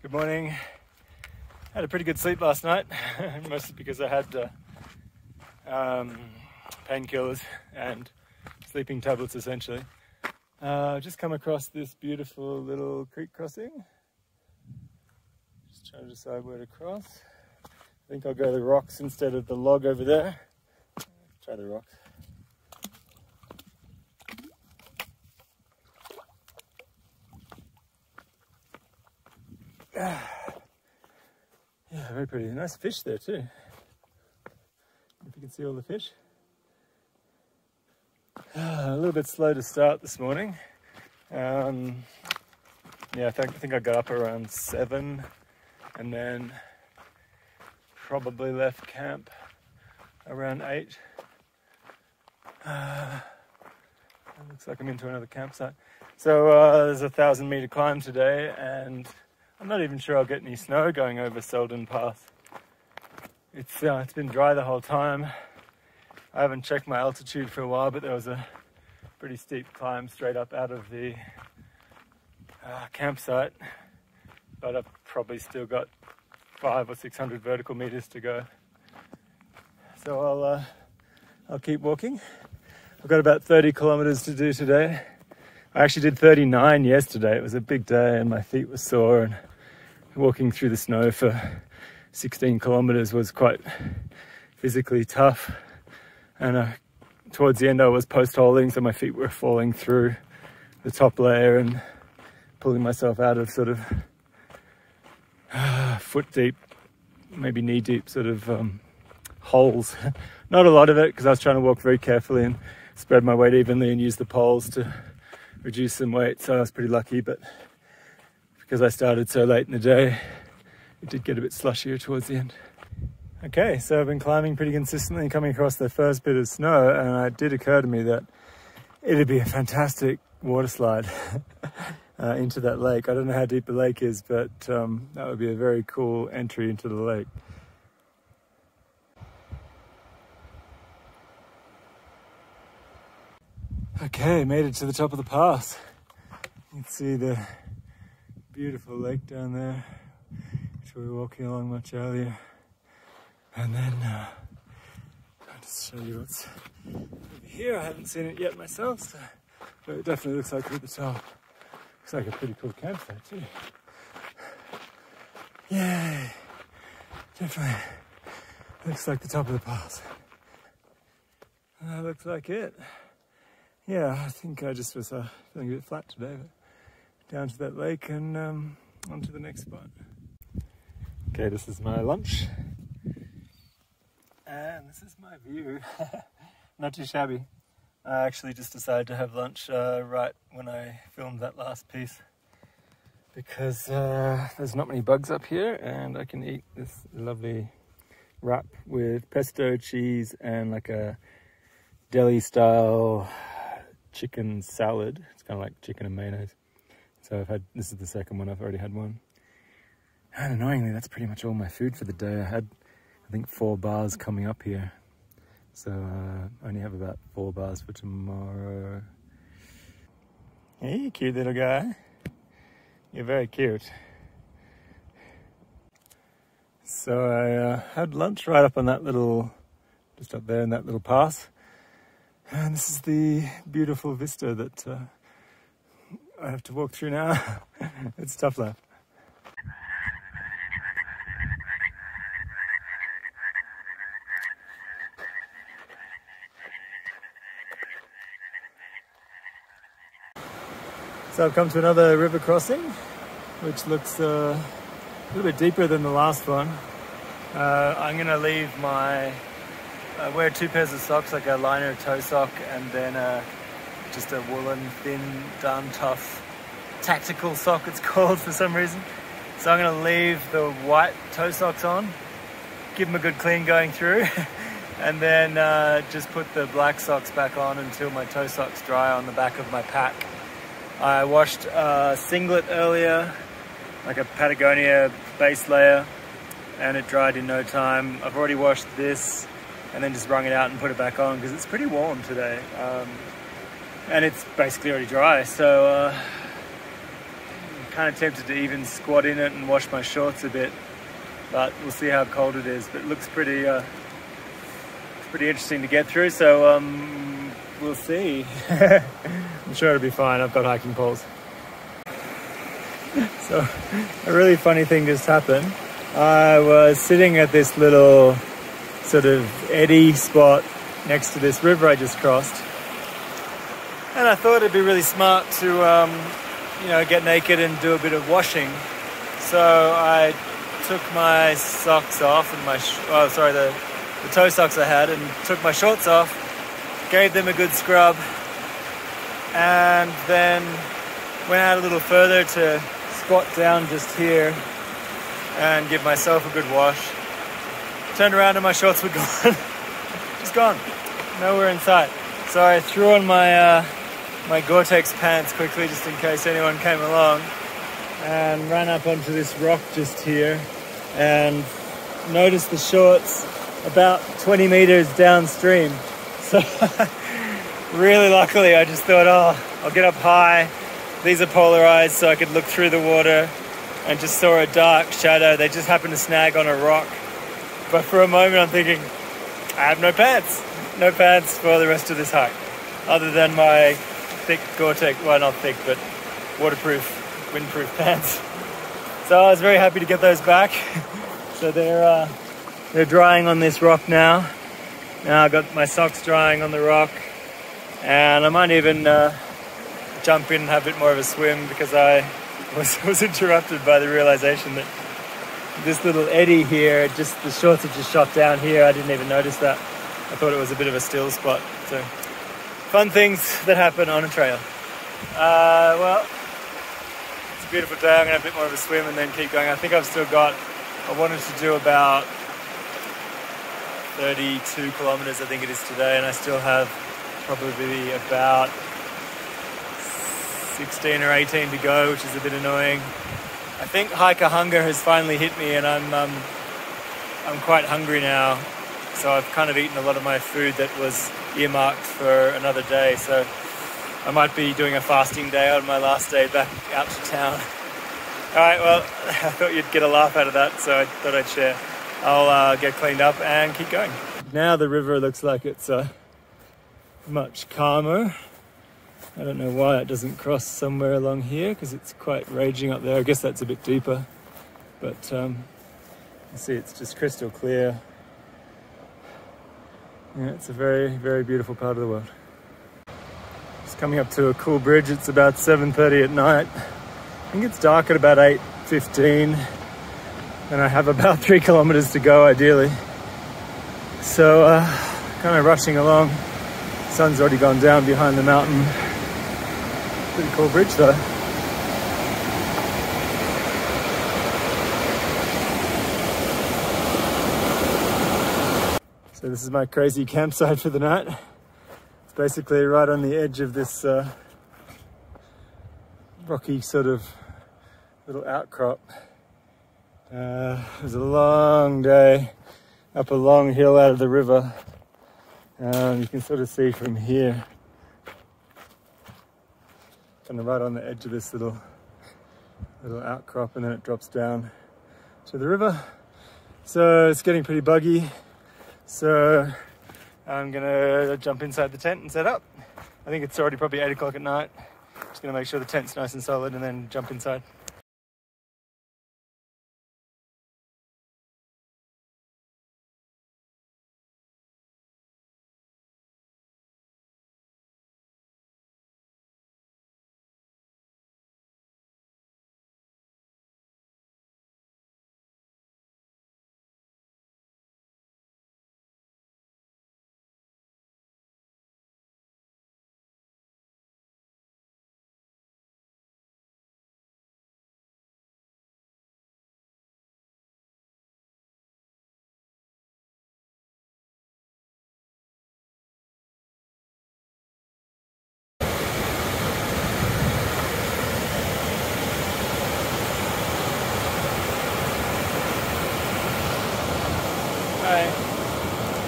Good morning. Had a pretty good sleep last night, mostly because I had painkillers and sleeping tablets essentially. Just come across this beautiful little creek crossing. Just trying to decide where to cross. I think I'll go the rocks instead of the log over there. Try the rocks. Yeah, very pretty. Nice fish there too. If you can see all the fish. A little bit slow to start this morning. Yeah, I think I got up around 7 and then probably left camp around 8. It looks like I'm into another campsite. So there's a 1,000-meter climb today, and I'm not even sure I'll get any snow going over Selden Pass. It's been dry the whole time. I haven't checked my altitude for a while, but there was a pretty steep climb straight up out of the campsite. But I've probably still got 500 or 600 vertical meters to go. So I'll keep walking. I've got about 30 kilometers to do today. I actually did 39 yesterday. It was a big day and my feet were sore, and walking through the snow for 16 kilometers was quite physically tough. And towards the end I was post-holing, so my feet were falling through the top layer and pulling myself out of sort of foot deep, maybe knee deep sort of holes. Not a lot of it, because I was trying to walk very carefully and spread my weight evenly and use the poles to reduce some weight, so I was pretty lucky. But because I started so late in the day, it did get a bit slushier towards the end. Okay, so I've been climbing pretty consistently, coming across the first bit of snow, and it did occur to me that it'd be a fantastic water slide into that lake. I don't know how deep the lake is, but that would be a very cool entry into the lake. Okay, made it to the top of the pass. You can see the beautiful lake down there, which we were walking along much earlier. And then I'll just show you what's over here. I haven't seen it yet myself, so, but it definitely looks like we're at the top. Looks like a pretty cool campsite too. Yay! Definitely looks like the top of the pass. That looks like it. Yeah, I think I just was feeling a bit flat today, but down to that lake and on to the next spot. Okay, this is my lunch. And this is my view. Not too shabby. I actually just decided to have lunch right when I filmed that last piece, because there's not many bugs up here, and I can eat this lovely wrap with pesto, cheese, and like a deli style chicken salad. It's kind of like chicken and mayonnaise. So this is the second one. I've already had one. And annoyingly, that's pretty much all my food for the day. I had, I think, 4 bars coming up here. So I only have about 4 bars for tomorrow. Hey, cute little guy. You're very cute. So I had lunch right up on that little, just up there in that little pass. And this is the beautiful vista that I have to walk through now. It's tough life. So I've come to another river crossing, which looks a little bit deeper than the last one. I'm going to leave my wear 2 pairs of socks, like a liner toe sock and then just a woolen thin darn tough tactical sock it's called for some reason. So I'm going to leave the white toe socks on, give them a good clean going through, and then just put the black socks back on until my toe socks dry on the back of my pack. I washed a singlet earlier, like a Patagonia base layer, and it dried in no time. I've already washed this and then just wrung it out and put it back on because it's pretty warm today. And it's basically already dry, so kind of tempted to even squat in it and wash my shorts a bit, but we'll see how cold it is. But it looks pretty interesting to get through, so we'll see. I'm sure it'll be fine. I've got hiking poles. So a really funny thing just happened. I was sitting at this little sort of eddy spot next to this river I just crossed, and I thought it'd be really smart to get naked and do a bit of washing. So I took my socks off and the toe socks I had, and took my shorts off, gave them a good scrub, and then went out a little further to squat down just here and give myself a good wash. Turned around and my shorts were gone. Just gone. Nowhere in sight. So I threw on my my Gore-Tex pants quickly just in case anyone came along, and ran up onto this rock just here and noticed the shorts about 20 meters downstream. So really luckily I just thought, I'll get up high. These are polarized so I could look through the water, and just saw a dark shadow. They just happened to snag on a rock. But for a moment I'm thinking, I have no pants for the rest of this hike, other than my thick Gore-Tex, well, not thick, but waterproof, windproof pants. So I was very happy to get those back. So they're drying on this rock now. Now I've got my socks drying on the rock, and I might even jump in and have a bit more of a swim, because I was interrupted by the realization that this little eddy here, just the shorts had just shot down here. I didn't even notice that. I thought it was a bit of a still spot. So fun things that happen on a trail. Well, it's a beautiful day. I'm gonna have a bit more of a swim and then keep going. I think I wanted to do about 32 kilometers, I think it is today, and I still have probably about 16 or 18 to go, which is a bit annoying. I think hiker hunger has finally hit me, and I'm quite hungry now. So I've kind of eaten a lot of my food that was earmarked for another day. So I might be doing a fasting day on my last day back out to town. All right, well, I thought you'd get a laugh out of that, so I thought I'd share. I'll get cleaned up and keep going. Now the river looks like it's much calmer. I don't know why it doesn't cross somewhere along here, because it's quite raging up there. I guess that's a bit deeper, but you see it's just crystal clear. Yeah, it's a very, very beautiful part of the world. Just coming up to a cool bridge. It's about 7:30 at night. I think it's dark at about 8:15, and I have about 3 kilometers to go ideally. So kind of rushing along. Sun's already gone down behind the mountain. Pretty cool bridge though. So this is my crazy campsite for the night. It's basically right on the edge of this rocky sort of little outcrop. It was a long day up a long hill out of the river. You can sort of see from here, kind of right on the edge of this little outcrop, and then it drops down to the river. So it's getting pretty buggy. So I'm gonna jump inside the tent and set up. I think it's already probably 8 o'clock at night. Just gonna make sure the tent's nice and solid and then jump inside.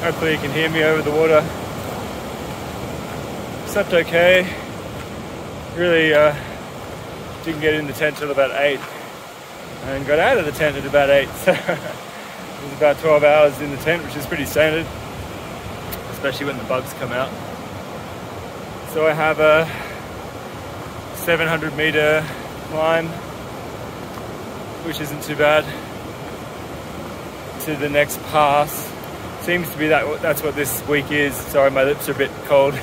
Hopefully you can hear me over the water. Slept okay. Really didn't get in the tent till about 8 and got out of the tent at about 8. So it was about 12 hours in the tent, which is pretty standard, especially when the bugs come out. So I have a 700 meter climb, which isn't too bad, to the next pass. Seems to be that's what this week is. Sorry, my lips are a bit cold.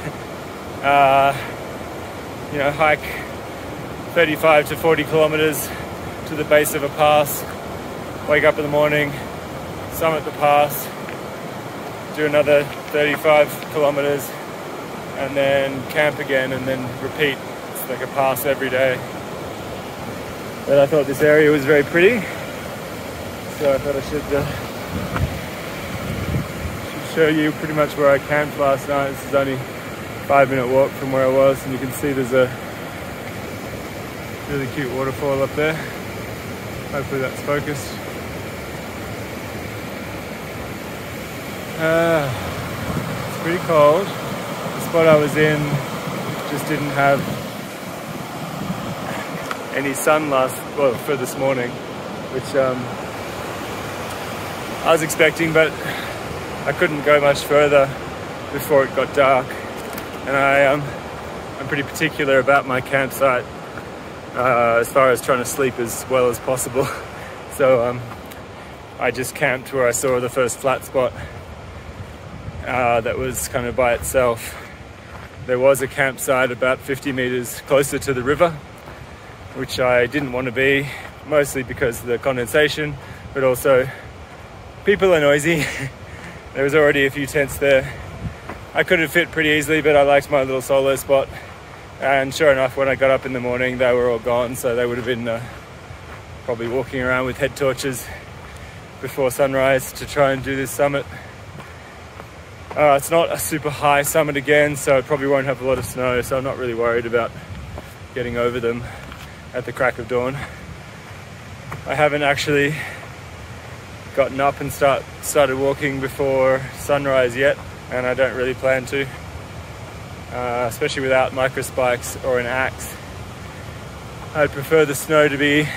You know, hike 35 to 40 kilometers to the base of a pass, wake up in the morning, summit the pass, do another 35 kilometers, and then camp again, and then repeat. It's like a pass every day. But I thought this area was very pretty, so I thought I should show you pretty much where I camped last night. This is only a 5-minute walk from where I was, and you can see there's a really cute waterfall up there. Hopefully that's focused. It's pretty cold. The spot I was in just didn't have any sun for this morning, which I was expecting, but I couldn't go much further before it got dark. And I'm pretty particular about my campsite as far as trying to sleep as well as possible. So I just camped where I saw the first flat spot that was kind of by itself. There was a campsite about 50 meters closer to the river, which I didn't want to be, mostly because of the condensation, but also people are noisy. There was already a few tents there. I could have fit pretty easily, but I liked my little solo spot. And sure enough, when I got up in the morning, they were all gone. So they would have been probably walking around with head torches before sunrise to try and do this summit. It's not a super high summit again, so it probably won't have a lot of snow. So I'm not really worried about getting over them at the crack of dawn. I haven't actually gotten up and started walking before sunrise yet, and I don't really plan to, especially without microspikes or an axe. I'd prefer the snow to be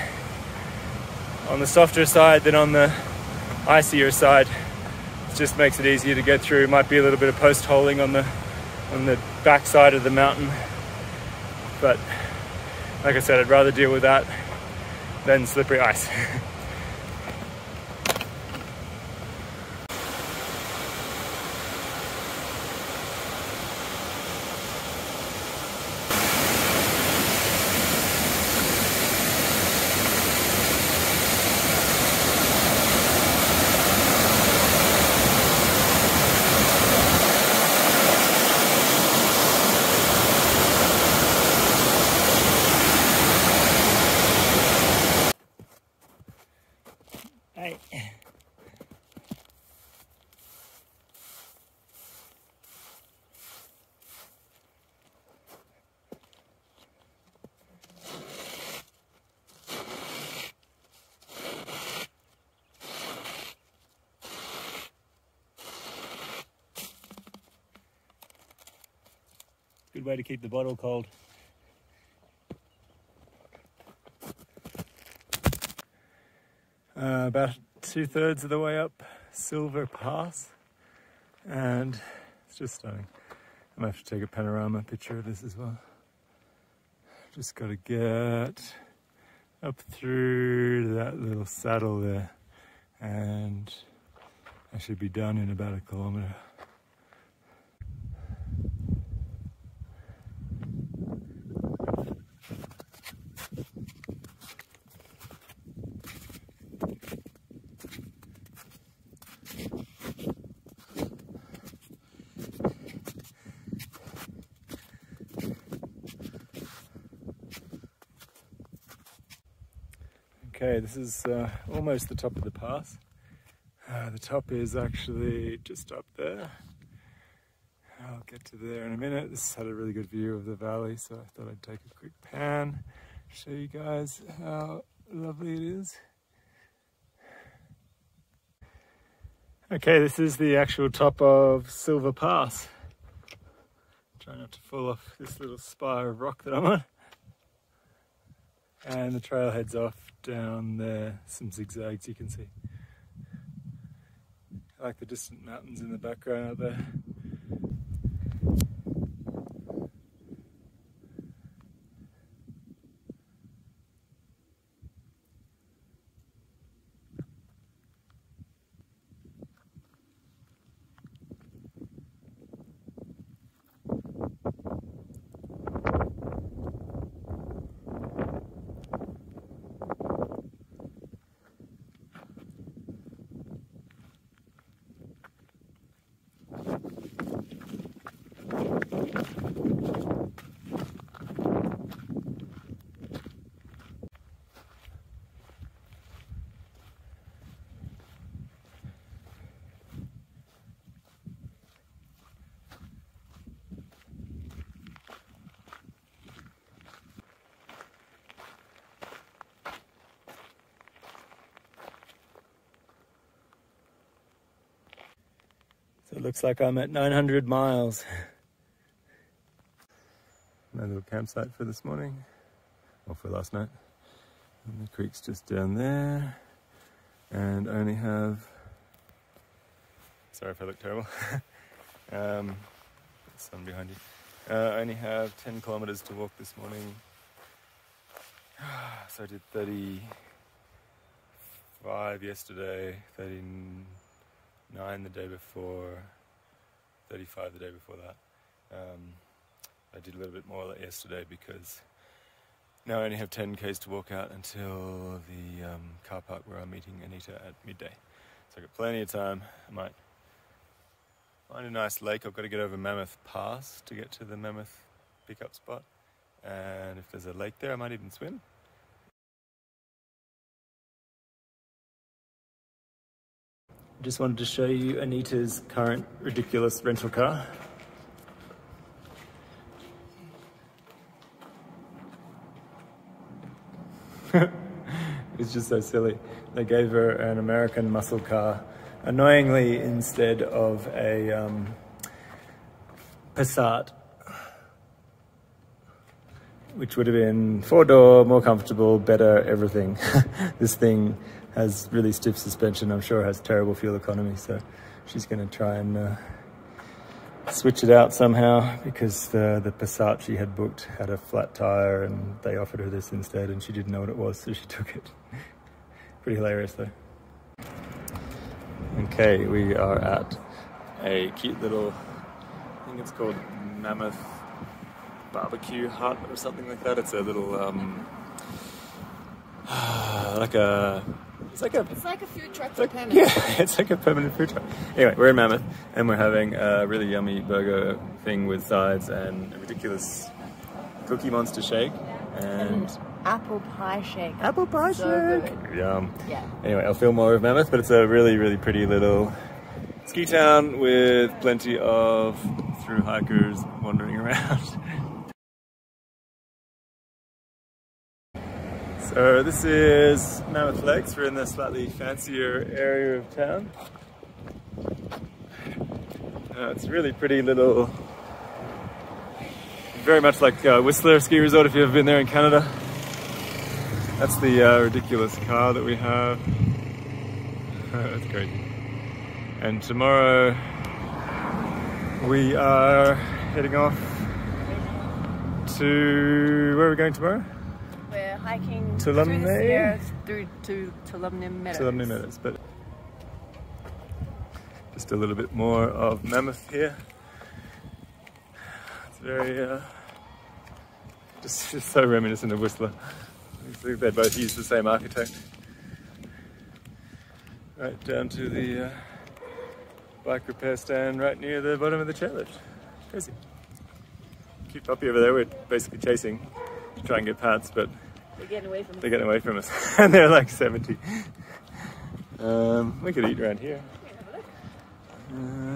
on the softer side than on the icier side. It just makes it easier to get through. Might be a little bit of post holing on the back side of the mountain, but like I said, I'd rather deal with that than slippery ice. Hey. Good way to keep the bottle cold. About 2/3 of the way up Silver Pass, and it's just stunning. I'm gonna have to take a panorama picture of this as well. Just got to get up through that little saddle there, and I should be done in about 1 kilometer. Okay, this is almost the top of the pass. The top is actually just up there. I'll get to there in a minute. This had a really good view of the valley, so I thought I'd take a quick pan, show you guys how lovely it is. Okay, this is the actual top of Silver Pass. Try not to fall off this little spire of rock that I'm on. And the trail heads off down there, some zigzags you can see. I like the distant mountains in the background out there. So it looks like I'm at 900 miles. My little campsite for this morning, or for last night. And the creek's just down there. And I only have, sorry if I look terrible, sun behind you. I only have 10 kilometers to walk this morning. So I did 35 yesterday, 39 the day before, 35 the day before that. I did a little bit more yesterday because now I only have 10 k's to walk out until the car park where I'm meeting Anita at midday. So I've got plenty of time. I might find a nice lake. I've got to get over Mammoth Pass to get to the Mammoth pickup spot. And if there's a lake there, I might even swim. I just wanted to show you Anita's current ridiculous rental car. It's just so silly. They gave her an American muscle car, annoyingly, instead of a Passat, which would have been 4-door, more comfortable, better, everything. This thing has really stiff suspension. I'm sure it has terrible fuel economy, so she's going to try and switch it out somehow, because the Passat she had booked had a flat tire and they offered her this instead and she didn't know what it was, so she took it. Pretty hilarious though. Okay, we are at a cute little, I think it's called Mammoth barbecue hut or something like that. It's a little it's like a food truck for permanent. Yeah, it's like a permanent food truck. Anyway, we're in Mammoth and we're having a really yummy burger thing with sides and a ridiculous Cookie Monster shake and apple pie shake. Apple pie So shake. good. Yum. Yeah. Anyway, I'll film more of Mammoth, but it's a really, really pretty little ski town with plenty of through hikers wandering around. So this is Mammoth Lakes. We're in the slightly fancier area of town. It's a really pretty little, very much like Whistler Ski Resort if you've ever been there in Canada. That's the ridiculous car that we have. That's crazy. And tomorrow we are heading off to, where are we going tomorrow? We're hiking to through the Sierras through to Tulumne Meadows. Tulumne Meadows, but just a little bit more of Mammoth here. It's very, just so reminiscent of Whistler. They both use the same architect. Right down to the bike repair stand right near the bottom of the chairlift. Crazy. Cute puppy over there we're basically chasing to try and get pats, but they're getting away from us. They're getting away from us. And they're like 70. We could eat around here.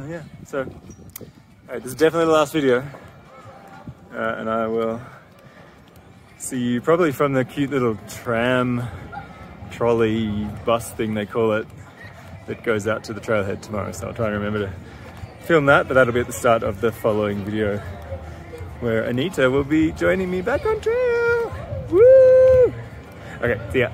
Yeah, so alright, this is definitely the last video. And I will see you probably from the cute little tram, trolley, bus thing they call it, that goes out to the trailhead tomorrow. So I'll try and remember to film that, but that'll be at the start of the following video where Anita will be joining me back on trail. Woo! Okay, see ya.